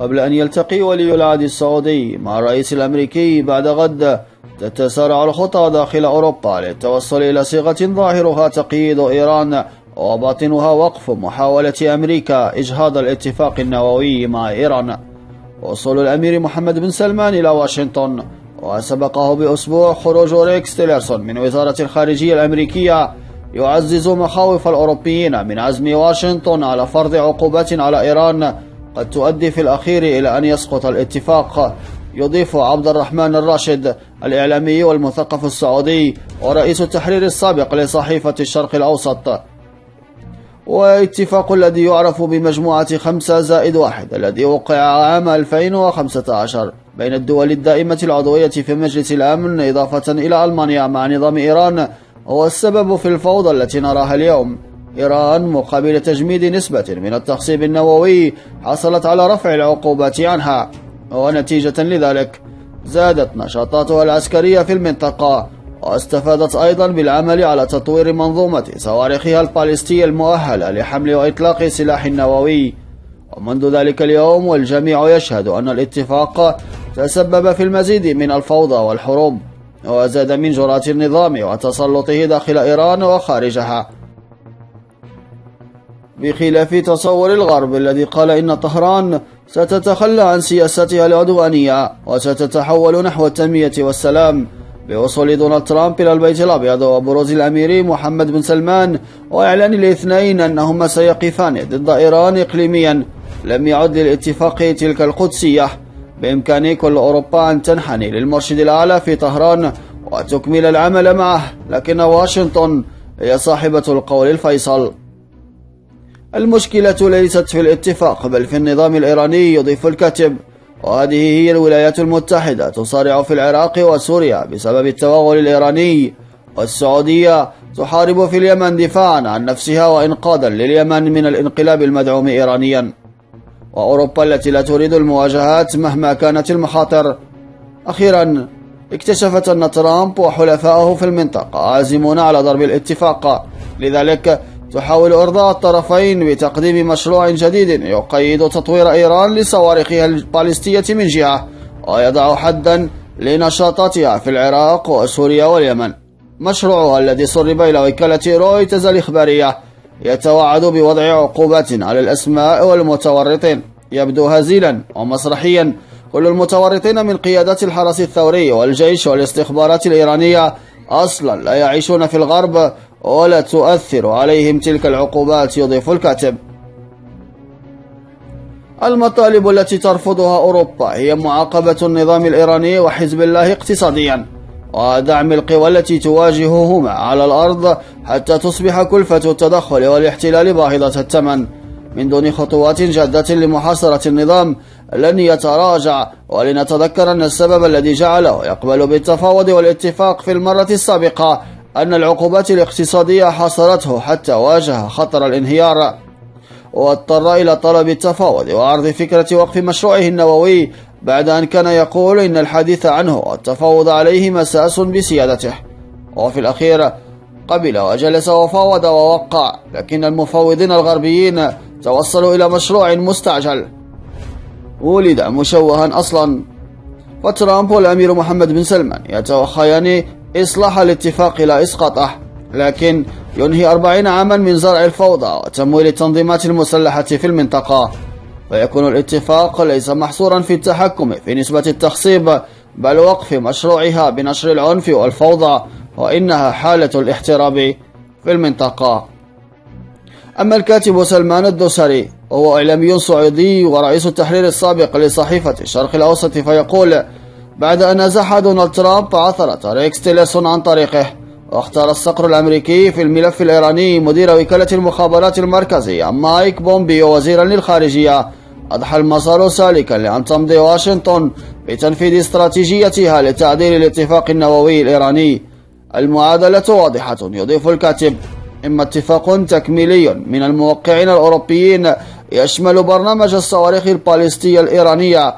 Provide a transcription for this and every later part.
قبل أن يلتقي ولي العهد السعودي مع الرئيس الأمريكي بعد غد، تتسارع الخطى داخل أوروبا للتوصل إلى صيغة ظاهرها تقييد إيران وباطنها وقف محاولة أمريكا إجهاض الاتفاق النووي مع إيران. وصول الأمير محمد بن سلمان إلى واشنطن، وسبقه بأسبوع خروج ريكس تيلرسون من وزارة الخارجية الأمريكية، يعزز مخاوف الأوروبيين من عزم واشنطن على فرض عقوبات على إيران قد تؤدي في الأخير إلى أن يسقط الاتفاق. يضيف عبد الرحمن الراشد الإعلامي والمثقف السعودي ورئيس التحرير السابق لصحيفة الشرق الأوسط: واتفاق الذي يعرف بمجموعة 5+1 الذي وقع عام 2015 بين الدول الدائمة العضوية في مجلس الأمن إضافة إلى ألمانيا مع نظام إيران هو السبب في الفوضى التي نراها اليوم. إيران مقابل تجميد نسبة من التخصيب النووي حصلت على رفع العقوبات عنها، ونتيجة لذلك زادت نشاطاتها العسكرية في المنطقة، واستفادت أيضا بالعمل على تطوير منظومة صواريخها الباليستية المؤهلة لحمل وإطلاق سلاح نووي. ومنذ ذلك اليوم والجميع يشهد أن الاتفاق تسبب في المزيد من الفوضى والحروب، وزاد من جرأة النظام وتسلطه داخل إيران وخارجها، بخلاف تصور الغرب الذي قال إن طهران ستتخلى عن سياستها العدوانية وستتحول نحو التنمية والسلام. بوصول دونالد ترامب إلى البيت الأبيض وبروز الأمير محمد بن سلمان وإعلان الاثنين أنهما سيقفان ضد إيران إقليميا، لم يعد للاتفاق تلك القدسية. بإمكان كل أوروبا أن تنحني للمرشد الأعلى في طهران وتكمل العمل معه، لكن واشنطن هي صاحبة القول الفيصل. المشكلة ليست في الاتفاق بل في النظام الإيراني، يضيف الكاتب، وهذه هي الولايات المتحدة تصارع في العراق وسوريا بسبب التوغل الإيراني، والسعودية تحارب في اليمن دفاعا عن نفسها وإنقاذا لليمن من الانقلاب المدعوم إيرانيا، وأوروبا التي لا تريد المواجهات مهما كانت المخاطر. أخيرا اكتشفت أن ترامب وحلفائه في المنطقة عازمون على ضرب الاتفاق، لذلك تحاول إرضاء الطرفين بتقديم مشروع جديد يقيد تطوير إيران لصواريخها الباليستية من جهة، ويضع حدا لنشاطاتها في العراق وسوريا واليمن. مشروعها الذي سرب إلى وكالة رويترز الإخبارية يتوعد بوضع عقوبات على الأسماء والمتورطين. يبدو هزيلا ومسرحيا، كل المتورطين من قيادات الحرس الثوري والجيش والاستخبارات الإيرانية أصلا لا يعيشون في الغرب ولا تؤثر عليهم تلك العقوبات، يضيف الكاتب. المطالب التي ترفضها أوروبا هي معاقبة النظام الإيراني وحزب الله اقتصاديا، ودعم القوى التي تواجههما على الأرض حتى تصبح كلفة التدخل والاحتلال باهظة الثمن. من دون خطوات جادة لمحاصرة النظام لن يتراجع. ولنتذكر أن السبب الذي جعله يقبل بالتفاوض والاتفاق في المرة السابقة أن العقوبات الاقتصادية حاصرته حتى واجه خطر الانهيار، واضطر إلى طلب التفاوض وعرض فكرة وقف مشروعه النووي بعد أن كان يقول إن الحديث عنه والتفاوض عليه مساس بسيادته. وفي الأخير قبل وجلس وفاوض ووقع، لكن المفاوضين الغربيين توصلوا إلى مشروع مستعجل ولد مشوها أصلا. فترامب والأمير محمد بن سلمان يتوخيان إصلاح الاتفاق لا إسقاطه، لكن ينهي 40 عاما من زرع الفوضى وتمويل التنظيمات المسلحة في المنطقة. ويكون الاتفاق ليس محصورا في التحكم في نسبة التخصيب، بل وقف مشروعها بنشر العنف والفوضى، وإنها حالة الاحتراب في المنطقة. أما الكاتب سلمان الدوسري وهو إعلامي سعودي ورئيس التحرير السابق لصحيفة الشرق الأوسط، فيقول: بعد أن نزح دونالد ترامب عثرة ريكس تيلرسون عن طريقه، واختار الصقر الأمريكي في الملف الإيراني مدير وكالة المخابرات المركزية مايك بومبيو وزيرا للخارجية، أضحى المسار سالكا لأن تمضي واشنطن بتنفيذ استراتيجيتها لتعديل الاتفاق النووي الإيراني. المعادلة واضحة، يضيف الكاتب: إما اتفاق تكميلي من الموقعين الأوروبيين يشمل برنامج الصواريخ الباليستية الإيرانية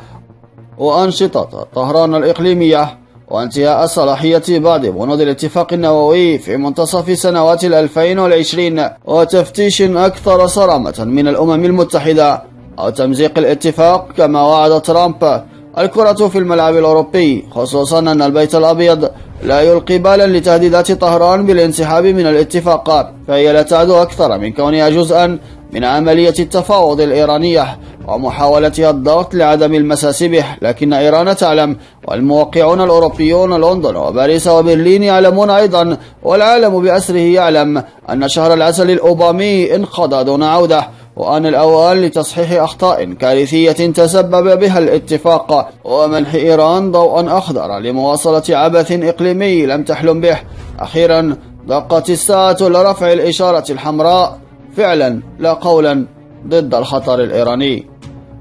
وأنشطة طهران الإقليمية وانتهاء صلاحية بعض بنود الاتفاق النووي في منتصف سنوات 2020 وتفتيش أكثر صرامة من الأمم المتحدة، أو تمزيق الاتفاق كما وعد ترامب. الكرة في الملعب الأوروبي، خصوصا أن البيت الأبيض لا يلقي بالا لتهديدات طهران بالانسحاب من الاتفاق، فهي لا تعد أكثر من كونها جزءا من عملية التفاوض الإيرانية ومحاولتها الضغط لعدم المساس به. لكن إيران تعلم، والموقعون الأوروبيون لندن وباريس وبرلين يعلمون أيضا، والعالم بأسره يعلم، أن شهر العسل الأوبامي انقضى دون عودة، وآن الأوان لتصحيح أخطاء كارثية تسبب بها الاتفاق ومنح إيران ضوءا أخضر لمواصلة عبث إقليمي لم تحلم به. أخيرا دقت الساعة لرفع الإشارة الحمراء فعلا لا قولا ضد الخطر الإيراني.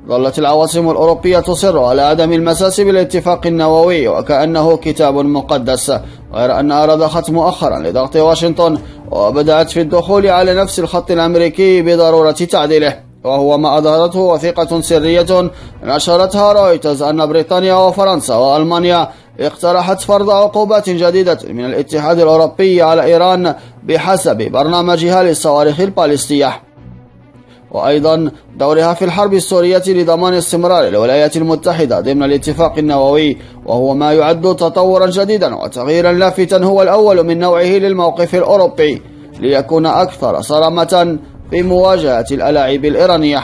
ظلت العواصم الأوروبية تصر على عدم المساس بالاتفاق النووي وكأنه كتاب مقدس، غير أنها رضخت مؤخرا لضغط واشنطن وبدأت في الدخول على نفس الخط الأمريكي بضرورة تعديله، وهو ما أظهرته وثيقة سرية نشرتها رويترز أن بريطانيا وفرنسا وألمانيا اقترحت فرض عقوبات جديدة من الاتحاد الأوروبي على إيران بحسب برنامجها للصواريخ البالستية، وأيضا دورها في الحرب السورية لضمان استمرار الولايات المتحدة ضمن الاتفاق النووي، وهو ما يعد تطورا جديدا وتغييرا لافتا هو الأول من نوعه للموقف الأوروبي ليكون أكثر صرامة في مواجهة الألاعيب الإيرانية.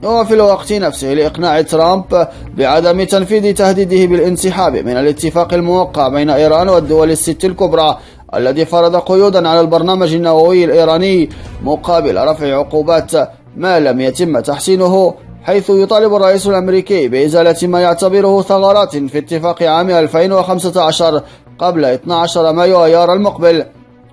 وفي الوقت نفسه لإقناع ترامب بعدم تنفيذ تهديده بالانسحاب من الاتفاق الموقع بين إيران والدول الست الكبرى الذي فرض قيودا على البرنامج النووي الإيراني مقابل رفع عقوبات ما لم يتم تحسينه، حيث يطالب الرئيس الأمريكي بإزالة ما يعتبره ثغرات في اتفاق عام 2015 قبل 12 مايو أيار المقبل.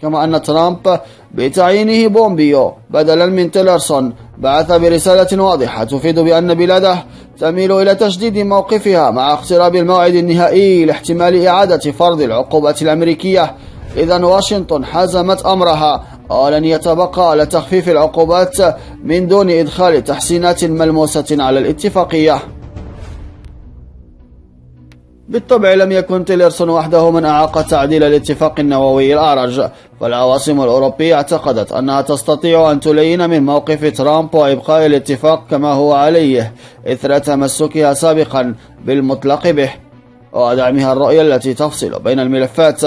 كما أن ترامب بتعيينه بومبيو بدلا من تيلرسون بعث برسالة واضحة تفيد بأن بلاده تميل إلى تشديد موقفها مع اقتراب الموعد النهائي لاحتمال إعادة فرض العقوبات الأمريكية. إذن واشنطن حزمت أمرها ولن يتبقى على تخفيف العقوبات من دون إدخال تحسينات ملموسة على الاتفاقية. بالطبع لم يكن تيلرسون وحده من أعاق تعديل الاتفاق النووي الأعرج، فالعواصم الأوروبية اعتقدت أنها تستطيع أن تلين من موقف ترامب وإبقاء الاتفاق كما هو عليه إثر تمسكها سابقا بالمطلق به ودعمها الرؤية التي تفصل بين الملفات،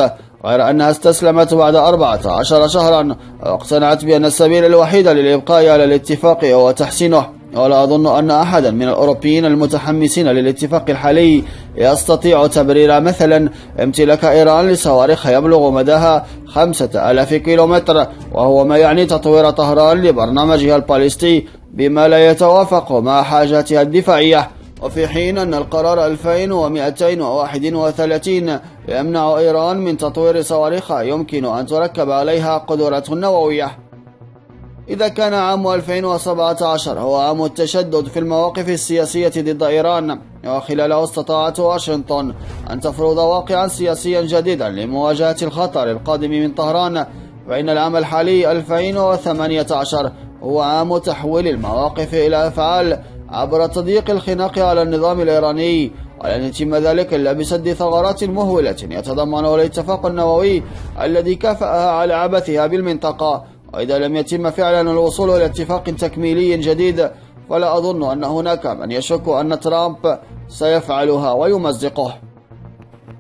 غير أنها استسلمت بعد 14 شهرا واقتنعت بأن السبيل الوحيد للإبقاء على الاتفاق هو تحسينه. ولا أظن أن أحدا من الأوروبيين المتحمسين للاتفاق الحالي يستطيع تبرير مثلا امتلاك إيران لصواريخ يبلغ مداها 5000 كيلومتر، وهو ما يعني تطوير طهران لبرنامجها الباليستي بما لا يتوافق مع حاجاتها الدفاعية، وفي حين أن القرار 2231 يمنع إيران من تطوير صواريخ يمكن أن تركب عليها قدرة نووية. إذا كان عام 2017 هو عام التشدد في المواقف السياسية ضد إيران، وخلاله استطاعت واشنطن أن تفرض واقعا سياسيا جديدا لمواجهة الخطر القادم من طهران، فإن العام الحالي 2018 هو عام تحويل المواقف إلى أفعال عبر تضييق الخناق على النظام الإيراني، ولن يتم ذلك إلا بسد ثغرات مهولة يتضمنها الاتفاق النووي الذي كافأها على عبثها بالمنطقة. وإذا لم يتم فعلا الوصول إلى اتفاق تكميلي جديد، فلا أظن أن هناك من يشك أن ترامب سيفعلها ويمزقه.